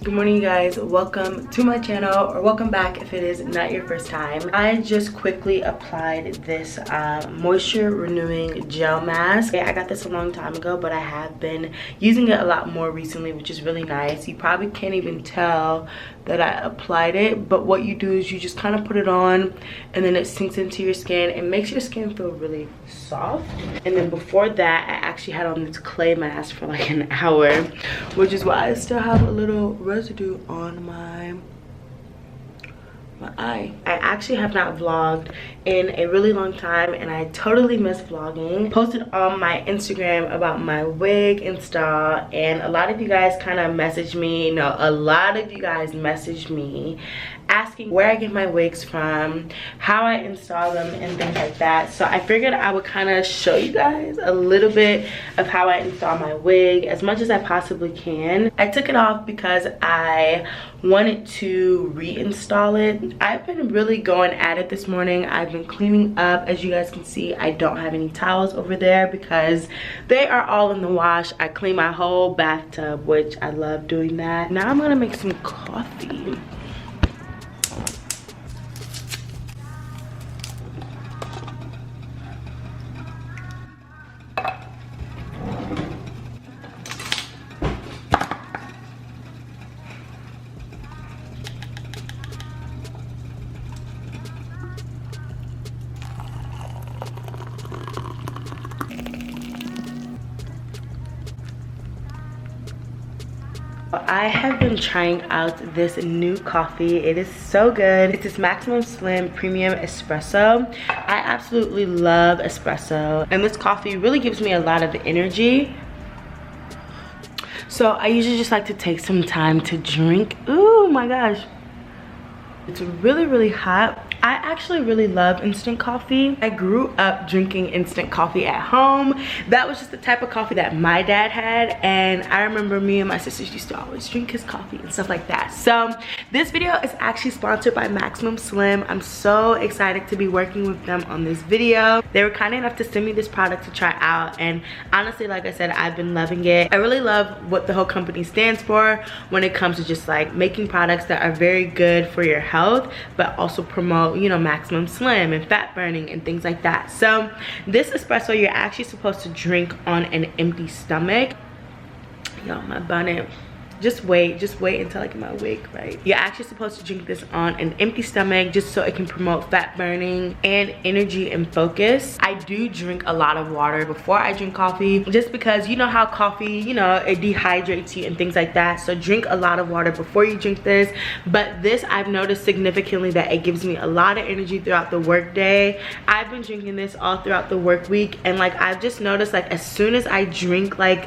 Good morning, you guys. Welcome to my channel, or welcome back if it is not your first time. I just quickly applied this moisture renewing gel mask. I got this a long time ago, but I have been using it a lot more recently, which is really nice. You probably can't even tell that I applied it, but what you do is you just kind of put it on and then it sinks into your skin and makes your skin feel really soft. And then before that, I actually had on this clay mask for like an hour, which is why I still have a little residue on my eye. I actually have not vlogged in a really long time and I totally miss vlogging. Posted on my Instagram about my wig install, and a lot of you guys kind of messaged me, asking where I get my wigs from, how I install them, and things like that. So I figured I would kind of show you guys a little bit of how I install my wig as much as I possibly can. I took it off because I wanted to reinstall it. I've been really going at it this morning. I've been cleaning up. As you guys can see, I don't have any towels over there because they are all in the wash. I clean my whole bathtub, which I love doing that. Now I'm gonna make some coffee. I have been trying out this new coffee. It is so good. It's this Maximum Slim Premium Espresso. I absolutely love espresso, and this coffee really gives me a lot of energy. So I usually just like to take some time to drink. Oh my gosh, it's really hot. I actually really love instant coffee. I grew up drinking instant coffee at home. That was just the type of coffee that my dad had, and I remember me and my sisters used to always drink his coffee and stuff like that. So this video is actually sponsored by Maximum Slim. I'm so excited to be working with them on this video. They were kind enough to send me this product to try out, and honestly, like I said, I've been loving it. I really love what the whole company stands for when it comes to just like making products that are very good for your health, but also promote, you know, maximum slim and fat burning and things like that. So this espresso, you're actually supposed to drink on an empty stomach. Yo, my bonnet. Just wait until I get my wig right. You're actually supposed to drink this on an empty stomach just so it can promote fat burning and energy and focus. I do drink a lot of water before I drink coffee, just because you know how coffee, you know, it dehydrates you and things like that. So drink a lot of water before you drink this. But this, I've noticed significantly that it gives me a lot of energy throughout the work day. I've been drinking this all throughout the work week, and like I've just noticed, like as soon as I drink like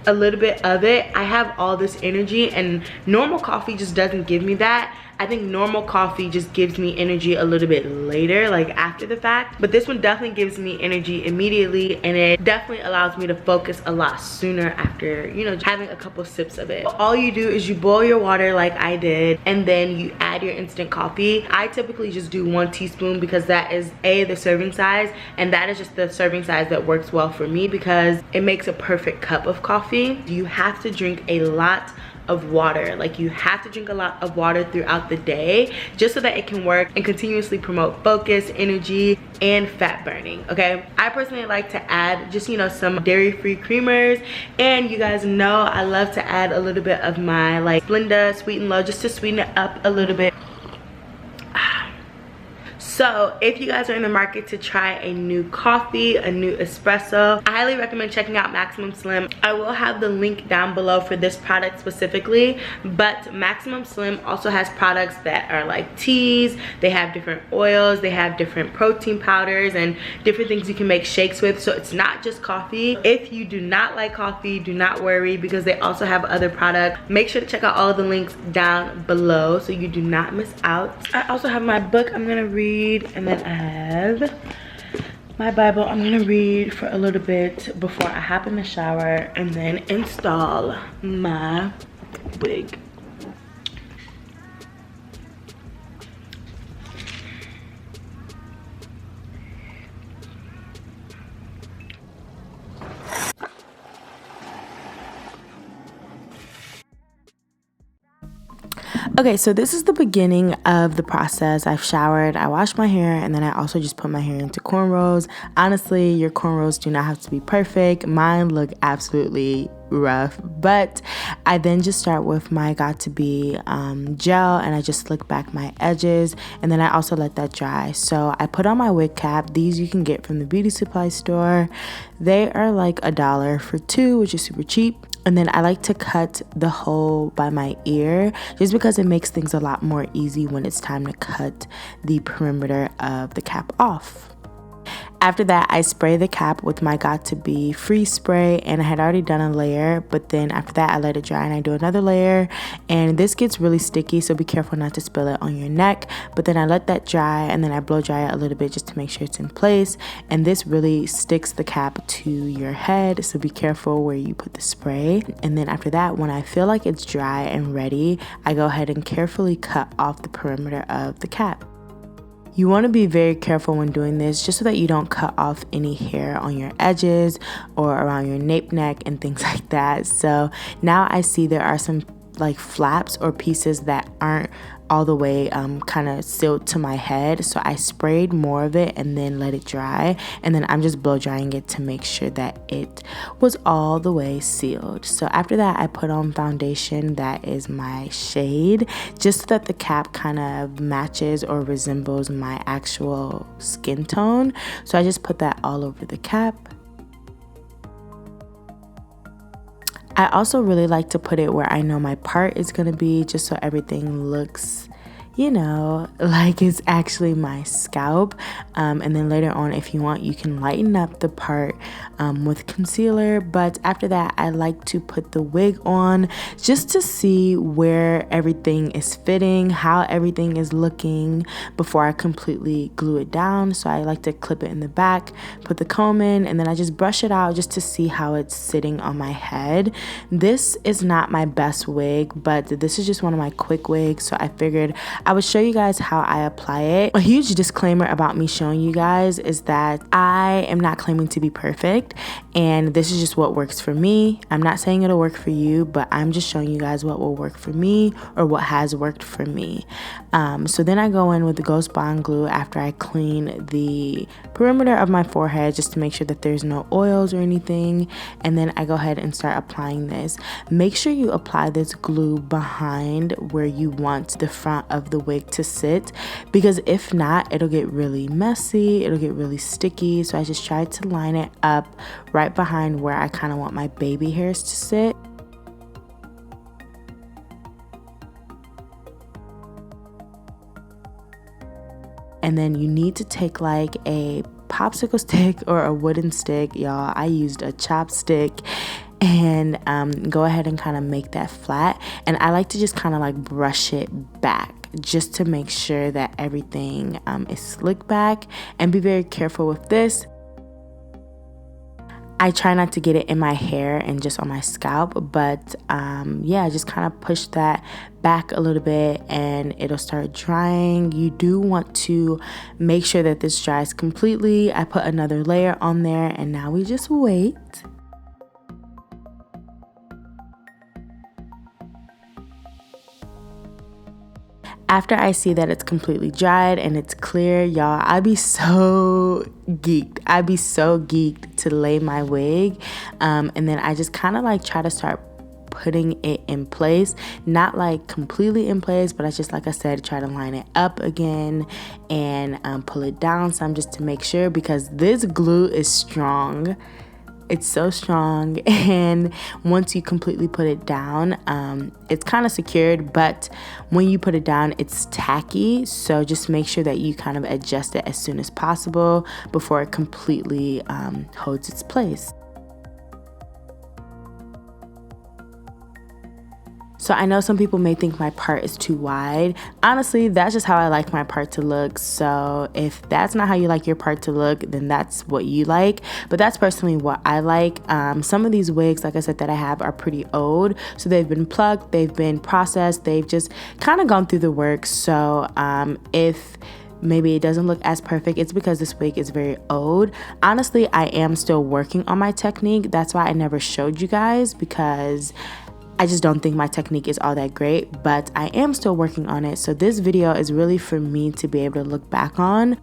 a little bit of it, I have all this energy, and normal coffee just doesn't give me that. I think normal coffee just gives me energy a little bit later, like after the fact, but this one definitely gives me energy immediately, and it definitely allows me to focus a lot sooner after, you know, having a couple sips of it. All you do is you boil your water like I did, and then you add your instant coffee. I typically just do 1 teaspoon because that is the serving size, and that is just the serving size that works well for me because it makes a perfect cup of coffee. You have to drink a lot of water. Like you have to drink a lot of water throughout the day just so that it can work and continuously promote focus, energy, and fat burning. Okay, I personally like to add just, you know, some dairy-free creamers, and you guys know I love to add a little bit of my like Splenda Sweet and Low just to sweeten it up a little bit. So if you guys are in the market to try a new coffee, a new espresso, I highly recommend checking out Maximum Slim. I will have the link down below for this product specifically, but Maximum Slim also has products that are like teas. They have different oils, they have different protein powders and different things you can make shakes with. So it's not just coffee. If you do not like coffee, do not worry, because they also have other products. Make sure to check out all of the links down below so you do not miss out. I also have my book I'm gonna read, and then I have my Bible I'm gonna read for a little bit before I hop in the shower and then install my wig. Okay, so this is the beginning of the process. I've showered, I washed my hair, and then I also just put my hair into cornrows. Honestly, your cornrows do not have to be perfect. Mine look absolutely rough, but I then just start with my Got2b gel, and I just slick back my edges, and then I also let that dry. So I put on my wig cap. These you can get from the beauty supply store. They are like $1 for 2, which is super cheap. And then I like to cut the hole by my ear just because it makes things a lot more easy when it's time to cut the perimeter of the cap off. After that, I spray the cap with my Got2b freeze spray, and I had already done a layer, but then after that I let it dry and I do another layer, and this gets really sticky, so be careful not to spill it on your neck. But then I let that dry and then I blow dry it a little bit just to make sure it's in place, and this really sticks the cap to your head, so be careful where you put the spray. And then after that, when I feel like it's dry and ready, I go ahead and carefully cut off the perimeter of the cap. You want to be very careful when doing this just so that you don't cut off any hair on your edges or around your nape neck and things like that. So now I see there are some like flaps or pieces that aren't all the way kind of sealed to my head, so I sprayed more of it and then let it dry, and then I'm just blow drying it to make sure that it was all the way sealed. So after that, I put on foundation that is my shade just so that the cap kind of matches or resembles my actual skin tone. So I just put that all over the cap. I also really like to put it where I know my part is going to be, just so everything looks, you know, like it's actually my scalp. And then later on, if you want, you can lighten up the part with concealer. But after that, I like to put the wig on just to see where everything is fitting, how everything is looking before I completely glue it down. So I like to clip it in the back, put the comb in, and then I just brush it out just to see how it's sitting on my head. This is not my best wig, but this is just one of my quick wigs, so I figured I would show you guys how I apply it. A huge disclaimer about me showing you guys is that I am not claiming to be perfect, and this is just what works for me. I'm not saying it'll work for you, but I'm just showing you guys what will work for me or what has worked for me. So then I go in with the Ghost Bond glue after I clean the perimeter of my forehead just to make sure that there's no oils or anything, and then I go ahead and start applying this. Make sure you apply this glue behind where you want the front of the wig to sit, because if not, it'll get really messy, it'll get really sticky. So I just try to line it up right behind where I kind of want my baby hairs to sit. And then you need to take like a popsicle stick or a wooden stick, y'all. I used a chopstick, and go ahead and kind of make that flat. And I like to just kind of like brush it back just to make sure that everything is slicked back, and be very careful with this. I try not to get it in my hair and just on my scalp, but yeah, just kind of push that back a little bit and it'll start drying. You do want to make sure that this dries completely. I put another layer on there, and now we just wait. After I see that it's completely dried and it's clear, y'all, I'd be so geeked. I'd be so geeked to lay my wig. And then I just kind of like try to start putting it in place. Not like completely in place, but I just, like I said, try to line it up again and pull it down some just to make sure, because this glue is strong. It's so strong, and once you completely put it down, it's kind of secured, but when you put it down, it's tacky. So just make sure that you kind of adjust it as soon as possible before it completely holds its place. So I know some people may think my part is too wide. Honestly, that's just how I like my part to look. So if that's not how you like your part to look, then that's what you like. But that's personally what I like. Some of these wigs, like I said, that I have are pretty old. So they've been plucked, they've been processed, they've just kind of gone through the work. So if maybe it doesn't look as perfect, it's because this wig is very old. Honestly, I am still working on my technique. That's why I never showed you guys, because I just don't think my technique is all that great, but I am still working on it. So this video is really for me to be able to look back on.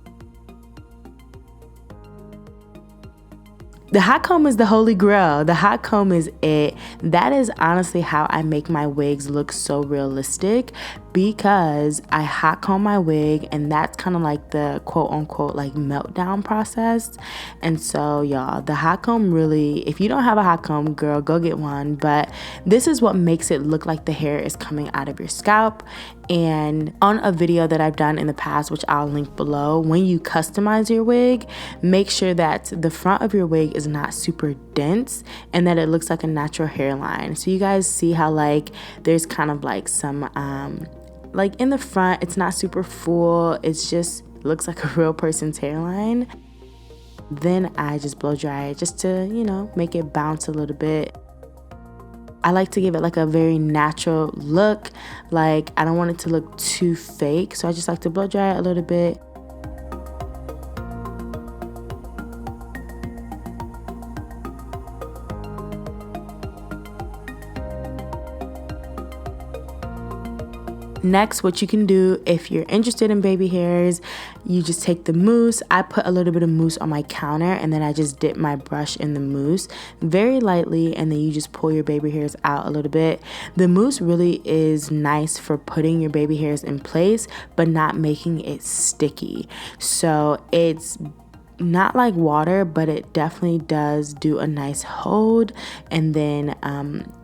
The hot comb is the holy grail. The hot comb is it. That is honestly how I make my wigs look so realistic, because I hot comb my wig, and that's kind of like the quote unquote like meltdown process. And so y'all, the hot comb really, if you don't have a hot comb, girl, go get one. But this is what makes it look like the hair is coming out of your scalp. And on a video that I've done in the past, which I'll link below, when you customize your wig, make sure that the front of your wig is not super dense and that it looks like a natural hairline. So you guys see how like there's kind of like some like in the front, it's not super full, it's just looks like a real person's hairline. Then I just blow dry it just to, you know, make it bounce a little bit. I like to give it like a very natural look. Like I don't want it to look too fake, so I just like to blow dry it a little bit. Next, what you can do if you're interested in baby hairs, you just take the mousse. I put a little bit of mousse on my counter, and then I just dip my brush in the mousse very lightly, and then you just pull your baby hairs out a little bit. The mousse really is nice for putting your baby hairs in place, but not making it sticky. So it's not like water, but it definitely does do a nice hold, and then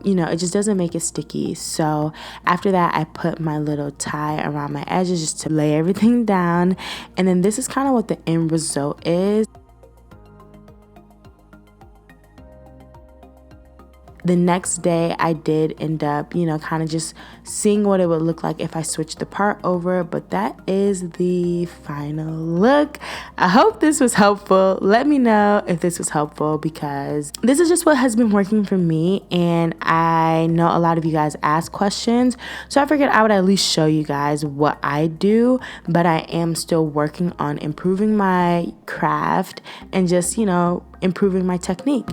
you know, it just doesn't make it sticky. So after that, I put my little tie around my edges just to lay everything down, and then this is kind of what the end result is. The next day, I did end up, you know, kind of just seeing what it would look like if I switched the part over, but that is the final look. I hope this was helpful. Let me know if this was helpful, because this is just what has been working for me, and I know a lot of you guys ask questions, so I figured I would at least show you guys what I do, but I am still working on improving my craft and just, you know, improving my technique.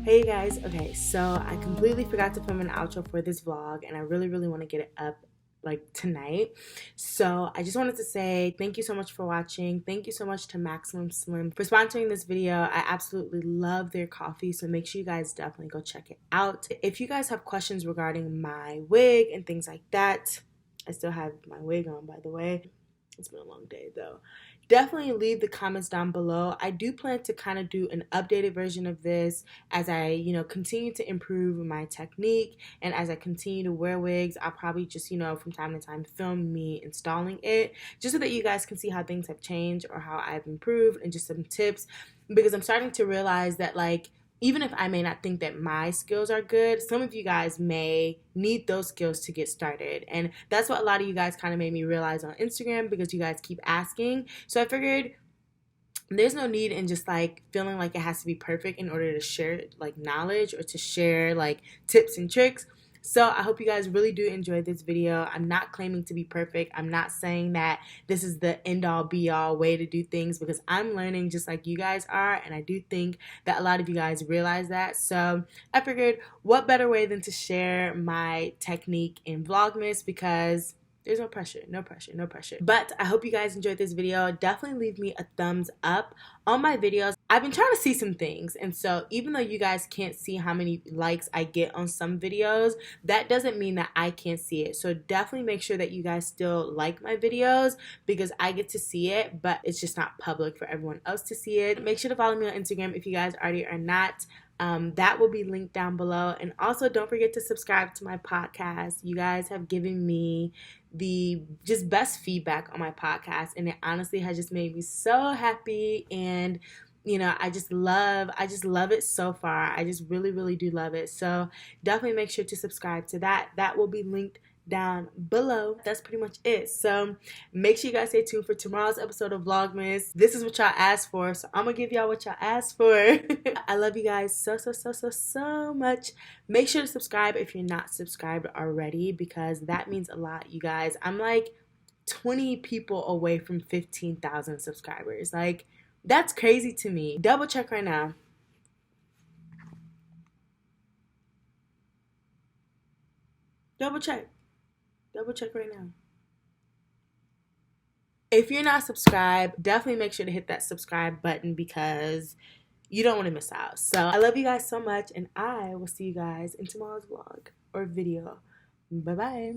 Hey guys, okay, so I completely forgot to film an outro for this vlog, and I really want to get it up like tonight. So I just wanted to say thank you so much for watching. Thank you so much to Maximum Slim for sponsoring this video. I absolutely love their coffee, so make sure you guys definitely go check it out. If you guys have questions regarding my wig and things like that, I still have my wig on, by the way. It's been a long day though. Definitely leave the comments down below. I do plan to kind of do an updated version of this as I, you know, continue to improve my technique, and as I continue to wear wigs, I'll probably just, you know, from time to time film me installing it, just so that you guys can see how things have changed or how I've improved, and just some tips, because I'm starting to realize that, like, even if I may not think that my skills are good, some of you guys may need those skills to get started. And that's what a lot of you guys kind of made me realize on Instagram, because you guys keep asking. So I figured there's no need in just like feeling like it has to be perfect in order to share like knowledge or to share like tips and tricks. So I hope you guys really do enjoy this video. I'm not claiming to be perfect. I'm not saying that this is the end-all be-all way to do things, because I'm learning just like you guys are, and I do think that a lot of you guys realize that. So I figured, what better way than to share my technique in Vlogmas, because there's no pressure, no pressure, no pressure. But I hope you guys enjoyed this video. Definitely leave me a thumbs up on my videos. I've been trying to see some things, and so even though you guys can't see how many likes I get on some videos, that doesn't mean that I can't see it. So definitely make sure that you guys still like my videos, because I get to see it, but it's just not public for everyone else to see it. Make sure to follow me on Instagram if you guys already are not. That will be linked down below. And also don't forget to subscribe to my podcast. You guys have given me the just best feedback on my podcast, and it honestly has just made me so happy. And you know, I just love it so far. I just really do love it. So definitely make sure to subscribe to that. That will be linked down below. That's pretty much it. So make sure you guys stay tuned for tomorrow's episode of Vlogmas. This is what y'all asked for, so I'm gonna give y'all what y'all asked for. I love you guys so much. Make sure to subscribe if you're not subscribed already, because that means a lot, you guys. I'm like 20 people away from 15,000 subscribers. Like, that's crazy to me. Double check right now. Double check right now. If you're not subscribed, definitely make sure to hit that subscribe button, because you don't want to miss out. So I love you guys so much, and I will see you guys in tomorrow's vlog or video. Bye bye.